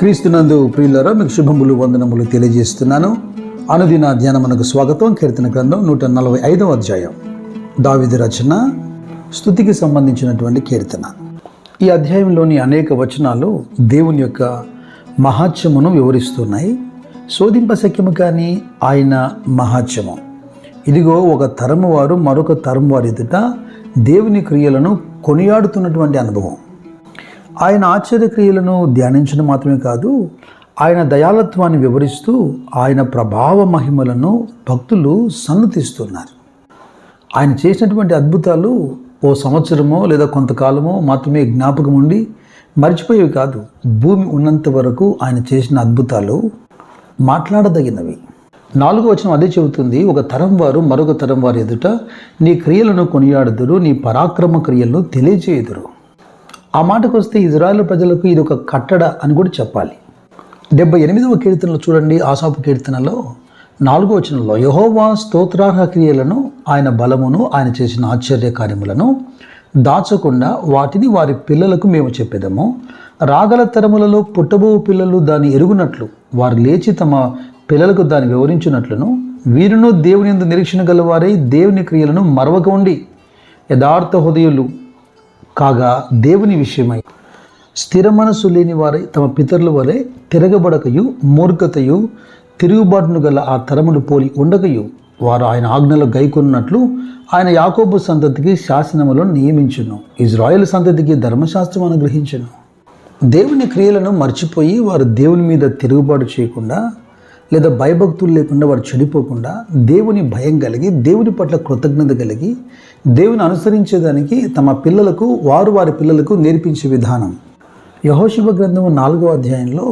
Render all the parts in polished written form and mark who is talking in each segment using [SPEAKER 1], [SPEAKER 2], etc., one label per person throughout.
[SPEAKER 1] క్రీస్తునందు ప్రియులారా, మీకు శుభములు వందనములు తెలియజేస్తున్నాను. అనుదిన ధ్యానమునకు స్వాగతం. కీర్తన గ్రంథం 145వ అధ్యాయం, దావీదు రచన, స్తుతికి సంబంధించినటువంటి కీర్తన. ఈ అధ్యాయంలోని అనేక వచనాలు దేవుని యొక్క మహాత్మ్యమును వివరిస్తున్నాయి. శోధింపశక్యము కానీ ఆయన మహాత్మ్యము. ఇదిగో, ఒక తరము వారు మరొక తరము వారి ఎదుట దేవుని క్రియలను కొనియాడుతున్నటువంటి అనుభవం. ఆయన ఆశ్చర్యక్రియలను ధ్యానించడం మాత్రమే కాదు, ఆయన దయాళత్వాన్ని వివరిస్తూ ఆయన ప్రభావ మహిమలను భక్తులు సన్నతిస్తున్నారు. ఆయన చేసినటువంటి అద్భుతాలు ఓ సంవత్సరమో లేదా కొంతకాలమో మాత్రమే జ్ఞాపకం ఉండి మర్చిపోయేవి కాదు. భూమి ఉన్నంత వరకు ఆయన చేసిన అద్భుతాలు మాట్లాడదగినవి. 4వ వచనం అదే చెబుతుంది, ఒక తరం వారు మరొక తరం వారి ఎదుట నీ క్రియలను కొనియాడుదురు, నీ పరాక్రమ క్రియలను తెలియజేయుదురు. ఆ మాటకు వస్తే ఇజ్రాయేలు ప్రజలకు ఇది ఒక కట్టడ అని కూడా చెప్పాలి. 78వ కీర్తనలో చూడండి, ఆసాపు కీర్తనలో 4వ వచనంలో, యెహోవా స్తోత్రార్హ క్రియలను, ఆయన బలమును, ఆయన చేసిన ఆశ్చర్య కార్యములను దాచకుండా వాటిని వారి పిల్లలకు మేము చెప్పేదము. రాగల తరములలో పుట్టబో పిల్లలు దాన్ని ఎరుగునట్లు, వారు లేచి తమ పిల్లలకు దాన్ని వివరించినట్లును, వీరును దేవుని యందు నిరీక్షణ గలవారై దేవుని క్రియలను మరవక ఉండి యథార్థ హృదయులు కాగా దేవుని విషయమై స్థిర మనసు లేని వారై తమ పితరుల వలె తిరగబడకయు మూర్ఖతయు తిరుగుబాటును గల ఆ తరమును పోలి ఉండకయు వారు ఆయన ఆజ్ఞలు గైకొన్నట్లు ఆయన యాకోబు సంతతికి శాసనములను నియమించును, ఇజ్రాయేలు సంతతికి ధర్మశాస్త్రం అనుగ్రహించును. దేవుని క్రియలను మర్చిపోయి వారు దేవుని మీద తిరుగుబాటు చేయకుండా లేదా భయభక్తులు లేకుండా వారు చెడిపోకుండా దేవుని భయం కలిగి దేవుని పట్ల కృతజ్ఞత కలిగి దేవుని అనుసరించేదానికి తమ పిల్లలకు వారి పిల్లలకు నేర్పించే విధానం. యెహోషువ గ్రంథం 4వ అధ్యాయంలో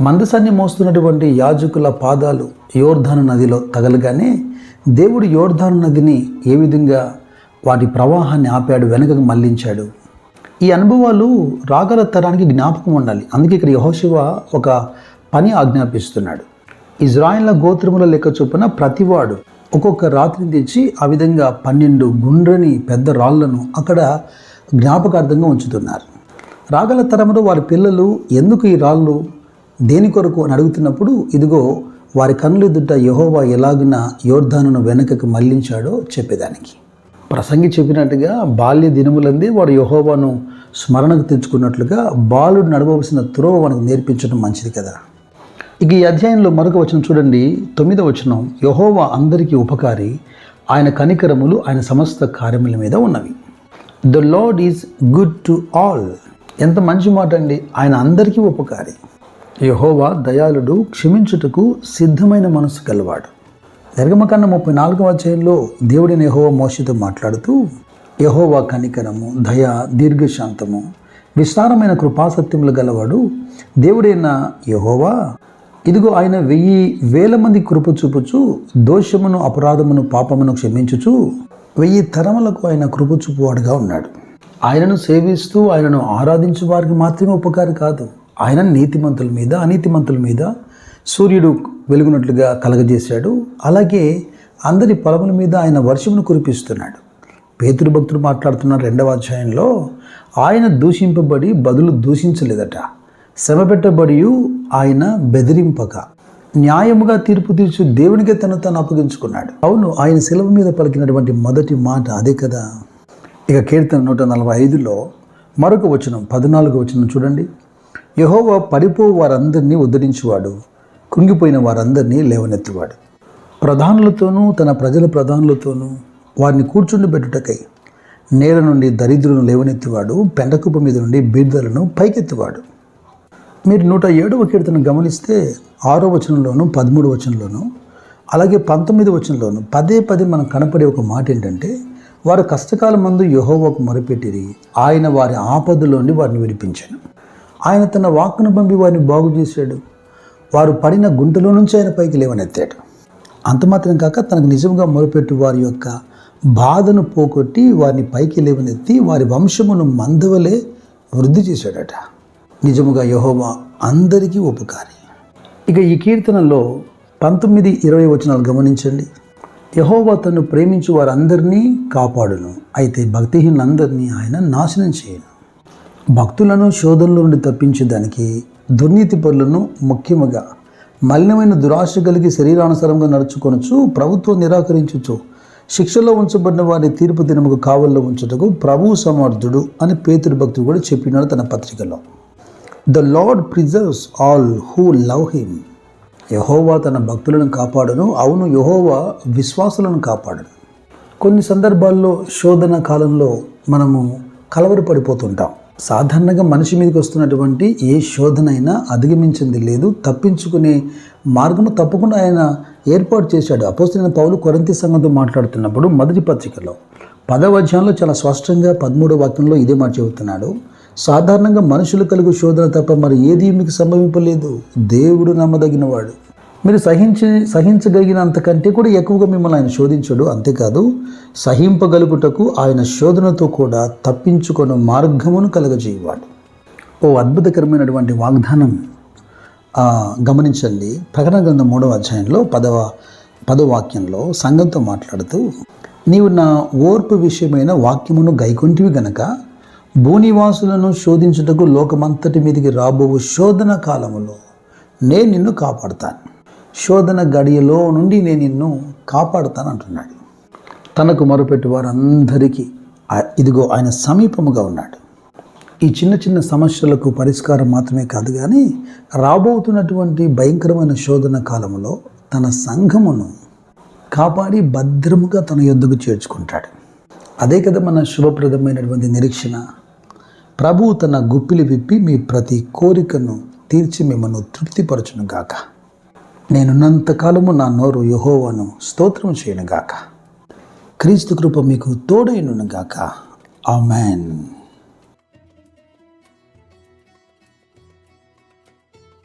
[SPEAKER 1] మందసాన్ని మోస్తున్నటువంటి యాజకుల పాదాలు యోర్దాను నదిలో తగలగానే దేవుడు యోర్దాను నదిని ఏ విధంగా వాటి ప్రవాహాన్ని ఆపాడు, వెనకకు మళ్లించాడు. ఈ అనుభవాలు రాగల తరానికి జ్ఞాపకం ఉండాలి. అందుకే ఇక్కడ యెహోషువ ఒక పని ఆజ్ఞాపిస్తున్నాడు. ఇజ్రాయేళ్ల గోత్రముల లెక్క చొప్పున ప్రతివాడు ఒక్కొక్క రాత్రిని తెచ్చి ఆ విధంగా 12 గుండ్రని పెద్ద రాళ్లను అక్కడ జ్ఞాపకార్థంగా ఉంచుతున్నారు. రాగల తరములో వారి పిల్లలు ఎందుకు ఈ రాళ్ళు దేని కొరకు అని అడుగుతున్నప్పుడు, ఇదిగో వారి కన్నుల ఎదుట యెహోవా ఎలాగున యోర్దానును వెనకకు మళ్లించాడో చెప్పేదానికి. ప్రసంగి చెప్పినట్టుగా బాల్య దినములందే వాడు యెహోవాను స్మరణకు తెచ్చుకున్నట్లుగా బాలుడు నడవలసిన త్రోవ మనకు నేర్పించడం మంచిది కదా. ఇక ఈ అధ్యాయంలో మరొక వచనం చూడండి, 9వ వచనం, యెహోవా అందరికీ ఉపకారి, ఆయన కనికరములు ఆయన సమస్త కార్యముల మీద ఉన్నవి. The lord is good to all. ఎంత మంచి మాట అండి, ఆయన అందరికీ ఉపకారి. యెహోవా దయాళుడు, క్షమించుటకు సిద్ధమైన మనసు గలవాడు. నిర్గమకాండం 34వ అధ్యాయంలో దేవుడైన యెహోవా మోషేతో మాట్లాడుతూ, యెహోవా కనికరము, దయ, దీర్ఘశాంతము, విస్తారమైన కృపాసత్యములు గలవాడు దేవుడైన యెహోవా. ఇదిగో, ఆయన 1000 మంది కృప చూపుచు దోషమును, అపరాధమును, పాపమును క్షమించుచు 1000 తరములకు ఆయన కృప చూపువాడుగా ఉన్నాడు. ఆయనను సేవిస్తూ ఆయనను ఆరాధించు వారికి మాత్రమే ఉపకారి కాదు, ఆయన నీతిమంతుల మీద అనీతిమంతుల మీద సూర్యుడు వెలుగునట్లుగా కలగజేశాడు. అలాగే అందరి పొలముల మీద ఆయన వర్షమును కురిపిస్తున్నాడు. పేతురు భక్తుడు మాట్లాడుతున్న 2వ అధ్యాయంలో, ఆయన దూషింపబడి బదులు దూషించలేదట, శ్రమ పెట్టబడి ఆయన బెదిరింపక న్యాయముగా తీర్పు తీర్చు దేవునికే తను తాను అప్పగించుకున్నాడు. అవును, ఆయన శిలువ మీద పలికినటువంటి మొదటి మాట అదే కదా. ఇక కీర్తన 145లో మరొక వచనం, 14వ వచనం చూడండి, యెహోవా పడిపో వారందరినీ ఉద్ధరించువాడు, కుంగిపోయిన వారందరినీ లేవనెత్తువాడు. ప్రధానులతోనూ తన ప్రజల ప్రధానులతోనూ వారిని కూర్చుండబెట్టుటకై నేల నుండి దరిద్రులను లేవనెత్తువాడు, పెండకుప్ప మీద నుండి బీదలను పైకెత్తువాడు. మీరు 107వ కీర్తన గమనిస్తే 6వ వచనంలోను 13వ వచనంలోను అలాగే 19వ వచనంలోను పదే మనం కనపడే ఒక మాట ఏంటంటే, వారు కష్టకాలం మందు యెహోవాకు మొరపెట్టిరి, ఆయన వారి ఆపదలోండి వారిని విడిపించాను. ఆయన తన వాక్కును పంపి వారిని బాగు చేశాడు. వారు పడిన గుంటలో నుంచి ఆయన పైకి లేవనెత్తాడు. అంత మాత్రం కాక తనకు నిజంగా మొరపెట్టు వారి యొక్క బాధను పోగొట్టి వారిని పైకి లేవనెత్తి వారి వంశమును మందవలే వృద్ధి చేశాడట. నిజముగా యెహోవా అందరికీ ఉపకారి. ఇక ఈ కీర్తనలో 19, 20 వచనాలు గమనించండి. యెహోవా తను ప్రేమించు వారందరినీ కాపాడును, అయితే భక్తిహీనులందరినీ ఆయన నాశనం చేయను. భక్తులను శోధనల నుండి తప్పించేదానికి దుర్నీతి పరులను, ముఖ్యముగా మలినమైన దురాశ కలిగి శరీరానుసారంగా నడుచుకొనొచ్చు ప్రభుత్వం నిరాకరించుచు శిక్షలో ఉంచబడిన వారి తీర్పు దినముకు కావల్లో ఉంచుటకు ప్రభువు సమర్థుడు అని పేతురు భక్తుడు కూడా చెప్పినాడు తన పత్రికలో. The Lord preserves all who love him. యెహోవా తన భక్తులను కాపాడును. అవును, యెహోవా విశ్వాసులను కాపాడును. కొన్ని సందర్భాల్లో శోధన కాలంలో మనము కలవరపడిపోతుంటాం. సాధారణంగా మనిషి మీదకి వస్తున్నటువంటి ఏ శోధనైనా అధిగమించింది లేదు, తప్పించుకునే మార్గము తప్పకుండా ఆయన ఏర్పాటు చేశాడు. అపోస్తలుడైన పౌలు కొరింథీ సంఘంతో మాట్లాడుతున్నప్పుడు మొదటి పత్రికలో 10వ అధ్యాయంలో చాలా స్పష్టంగా 13వ వాక్యంలో ఇదే మాట చెబుతున్నాడు. సాధారణంగా మనుషులు కలుగు శోధన తప్ప మరి ఏది మీకు సంభవింపలేదు. దేవుడు నమ్మదగినవాడు. మీరు సహించగలిగినంతకంటే కూడా ఎక్కువగా మిమ్మల్ని ఆయన శోధించడు. అంతేకాదు, సహింపగలుగుటకు ఆయన శోధనతో కూడా తప్పించుకున్న మార్గమును కలగజేయవాడు. ఓ అద్భుతకరమైనటువంటి వాగ్దానం గమనించండి. ప్రకటన గ్రంథం 3వ అధ్యాయంలో 10వ వాక్యంలో సంఘంతో మాట్లాడుతూ, నీవు నా ఓర్పు విషయమైన వాక్యమును గైకొంటివి గనక భూనివాసులను శోధించుటకు లోకమంతటి మీదికి రాబోవు శోధన కాలములో నేను నిన్ను కాపాడుతాను. శోధన గడియలో నుండి నేను నిన్ను కాపాడుతాను అంటున్నాడు. తనకు మొరపెట్టు వారందరికీ ఇదిగో ఆయన సమీపముగా ఉన్నాడు. ఈ చిన్న చిన్న సమస్యలకు పరిష్కారం మాత్రమే కాదు, కానీ రాబోతున్నటువంటి భయంకరమైన శోధన కాలంలో తన సంఘమును కాపాడి భద్రముగా తన యొద్దకు చేర్చుకుంటాడు. అదే కదా మన శుభప్రదమైనటువంటి నిరీక్షణ. ప్రభువు తన గుప్పిలి విప్పి మీ ప్రతి కోరికను తీర్చి మిమ్మల్ని తృప్తిపరచును గాక. నేనున్నంత కాలము నా నోరు యెహోవాను స్తోత్రం చేయను గాక. క్రీస్తు కృప మీకు తోడైనును గాక. ఆమేన్.